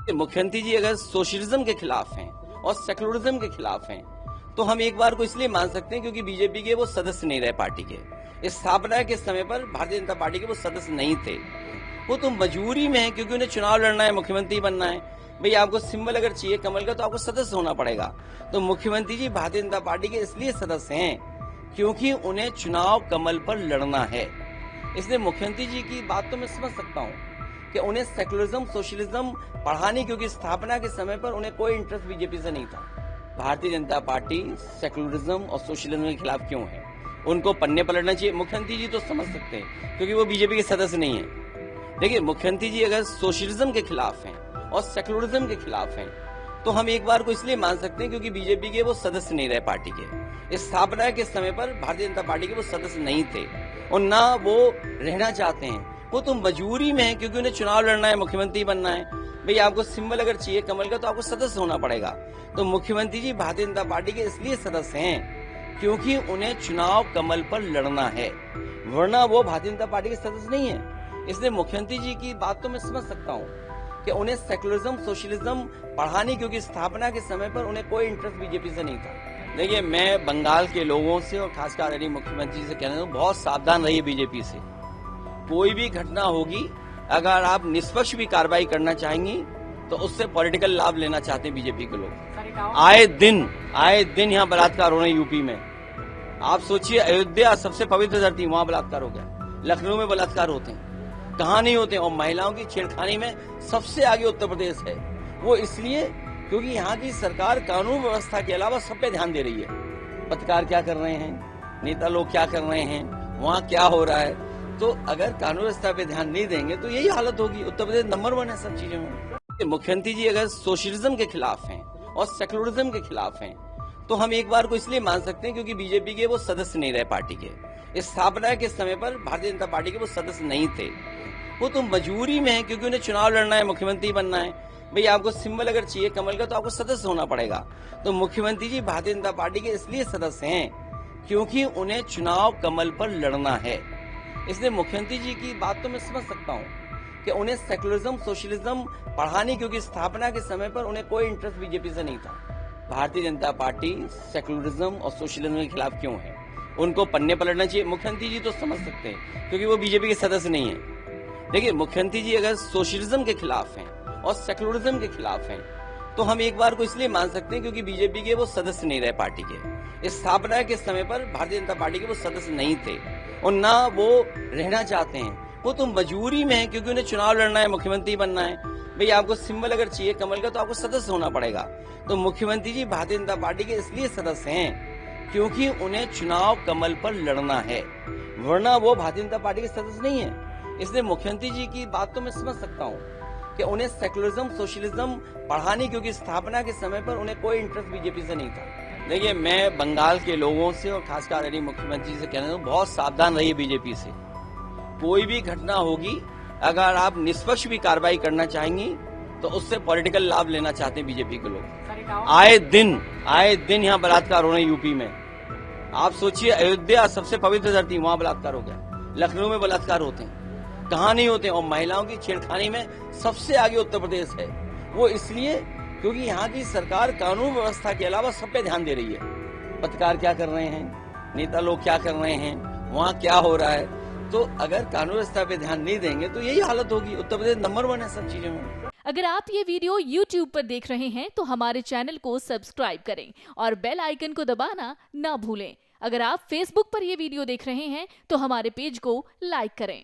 मुख्यमंत्री जी अगर सोशलिज्म के खिलाफ हैं और सेकुलरिज्म के खिलाफ हैं तो हम एक बार को इसलिए मान सकते हैं क्योंकि बीजेपी के वो सदस्य नहीं रहे पार्टी के। इस स्थापना के समय पर भारतीय जनता पार्टी के वो सदस्य नहीं थे। वो तो मजबूरी में है क्योंकि उन्हें चुनाव लड़ना है, मुख्यमंत्री बनना है। भाई आपको सिंबल अगर चाहिए कमल का तो आपको सदस्य होना पड़ेगा। तो मुख्यमंत्री जी भारतीय जनता पार्टी के इसलिए सदस्य हैं क्योंकि उन्हें चुनाव कमल पर लड़ना है। इसलिए मुख्यमंत्री जी की बात तो मैं समझ सकता हूँ कि उन्हें सेकुलरिज्म सोशलिज्म पढ़ाने, क्योंकि स्थापना के समय पर उन्हें कोई इंटरेस्ट बीजेपी से नहीं था। भारतीय जनता पार्टी सेकुलरिज्म और सोशलिज्म के खिलाफ क्यों है, उनको पन्ने पलटना चाहिए। मुख्यमंत्री जी तो समझ सकते हैं क्योंकि वो बीजेपी के सदस्य नहीं है। देखिए, मुख्यमंत्री जी अगर सोशलिज्म के खिलाफ हैं और सेकुलरिज्म के खिलाफ हैं तो हम एक बार को इसलिए मान सकते हैं क्योंकि बीजेपी के वो सदस्य नहीं रहे पार्टी के। इस स्थापना के समय पर भारतीय जनता पार्टी के वो सदस्य नहीं थे और ना वो रहना चाहते हैं। वो तो मजबूरी में है क्योंकि उन्हें चुनाव लड़ना है, मुख्यमंत्री बनना है। भाई आपको सिंबल अगर चाहिए कमल का तो आपको सदस्य होना पड़ेगा। तो मुख्यमंत्री जी भारतीय जनता पार्टी के इसलिए सदस्य हैं क्योंकि उन्हें चुनाव कमल पर लड़ना है, वरना वो भारतीय जनता पार्टी के सदस्य नहीं है। इसलिए मुख्यमंत्री जी की बात तो मैं समझ सकता हूँ कि उन्हें सेकुलरिज्म सोशलिज्म पढ़ाने, क्योंकि स्थापना के समय पर उन्हें कोई इंटरेस्ट बीजेपी से नहीं था। देखिए, मैं बंगाल के लोगों से और खासकर आदरणीय मुख्यमंत्री जी से कहना चाहूँ, बहुत सावधान रहिए बीजेपी से। कोई भी घटना होगी, अगर आप निष्पक्ष भी कार्रवाई करना चाहेंगी तो उससे पॉलिटिकल लाभ लेना चाहते हैं बीजेपी के लोग। आए दिन यहाँ बलात्कार हो रहे हैं यूपी में। आप सोचिए, अयोध्या सबसे पवित्र धरती, वहां बलात्कार हो गया। लखनऊ में बलात्कार होते हैं, कहाँ नहीं होते। और महिलाओं की छेड़खानी में सबसे आगे उत्तर प्रदेश है। वो इसलिए क्योंकि यहाँ की सरकार कानून व्यवस्था के अलावा सब पे ध्यान दे रही है। पत्रकार क्या कर रहे हैं, नेता लोग क्या कर रहे हैं, वहाँ क्या हो रहा है। तो अगर कानून व्यवस्था पे ध्यान नहीं देंगे तो यही हालत होगी। उत्तर प्रदेश नंबर 1 है सब चीजों में। मुख्यमंत्री जी अगर सोशलिज्म के खिलाफ हैं और सेकुलरिज्म के खिलाफ हैं तो हम एक बार को इसलिए मान सकते हैं क्योंकि बीजेपी के वो सदस्य नहीं रहे पार्टी के। इस स्थापना के समय पर भारतीय जनता पार्टी के वो सदस्य नहीं थे। वो तो मजबूरी में है क्योंकि उन्हें चुनाव लड़ना है, मुख्यमंत्री बनना है। भाई आपको सिंबल अगर चाहिए कमल का तो आपको सदस्य होना पड़ेगा। तो मुख्यमंत्री जी भारतीय जनता पार्टी के इसलिए सदस्य हैं क्योंकि उन्हें चुनाव कमल पर लड़ना है। इसलिए मुख्यमंत्री जी की बात तो मैं समझ सकता हूँ कि उन्हें सेकुलरिज्म सोशलिज्म पढ़ाने, क्योंकि स्थापना के समय पर उन्हें कोई इंटरेस्ट बीजेपी से नहीं था। भारतीय जनता पार्टी सेकुलरिज्म और सोशलिज्म के खिलाफ क्यों है, उनको पन्ने पलटना चाहिए। मुख्यमंत्री जी तो समझ सकते हैं क्योंकि वो बीजेपी के सदस्य नहीं है। देखिए, मुख्यमंत्री जी अगर सोशलिज्म के खिलाफ हैं और सेकुलरिज्म के खिलाफ हैं तो हम एक बार को इसलिए मान सकते हैं क्योंकि बीजेपी के वो सदस्य नहीं रहे पार्टी के। इस स्थापना के समय पर भारतीय जनता पार्टी के वो सदस्य नहीं थे और ना वो रहना चाहते हैं। वो तो मजबूरी में है क्योंकि उन्हें चुनाव लड़ना है, मुख्यमंत्री बनना है। भाई आपको सिंबल अगर चाहिए कमल का तो आपको सदस्य होना पड़ेगा। तो मुख्यमंत्री जी भारतीय जनता पार्टी के इसलिए सदस्य हैं क्योंकि उन्हें चुनाव कमल पर लड़ना है, वरना वो भारतीय जनता पार्टी के सदस्य नहीं है। इसलिए मुख्यमंत्री जी की बात तो मैं समझ सकता हूँ कि उन्हें सेकुलरिज्म सोशलिज्म पढ़ाने, क्योंकि स्थापना के समय पर उन्हें कोई इंटरेस्ट बीजेपी से नहीं था। देखिए, मैं बंगाल के लोगों से और खासकर आदरणीय मुख्यमंत्री जी से कहना चाहूँ, बहुत सावधान रहिए बीजेपी से। कोई भी घटना होगी, अगर आप निष्पक्ष भी कार्रवाई करना चाहेंगी तो उससे पॉलिटिकल लाभ लेना चाहते हैं बीजेपी के लोग। आए दिन यहाँ बलात्कार हो रहे हैं यूपी में। आप सोचिए, अयोध्या सबसे पवित्र धरती, वहां बलात्कार हो गया। लखनऊ में बलात्कार होते हैं, कहाँ नहीं होते। और महिलाओं की छेड़खानी में सबसे आगे उत्तर प्रदेश है। वो इसलिए क्योंकि यहाँ की सरकार कानून व्यवस्था के अलावा सब पे ध्यान दे रही है। पत्रकार क्या कर रहे हैं, नेता लोग क्या कर रहे हैं, वहाँ क्या हो रहा है। तो अगर कानून व्यवस्था पे ध्यान नहीं देंगे तो यही हालत होगी। उत्तर प्रदेश नंबर 1 है सब चीजों में। अगर आप ये वीडियो YouTube पर देख रहे हैं तो हमारे चैनल को सब्सक्राइब करें और बेल आइकन को दबाना ना भूलें। अगर आप Facebook पर ये वीडियो देख रहे हैं तो हमारे पेज को लाइक करें।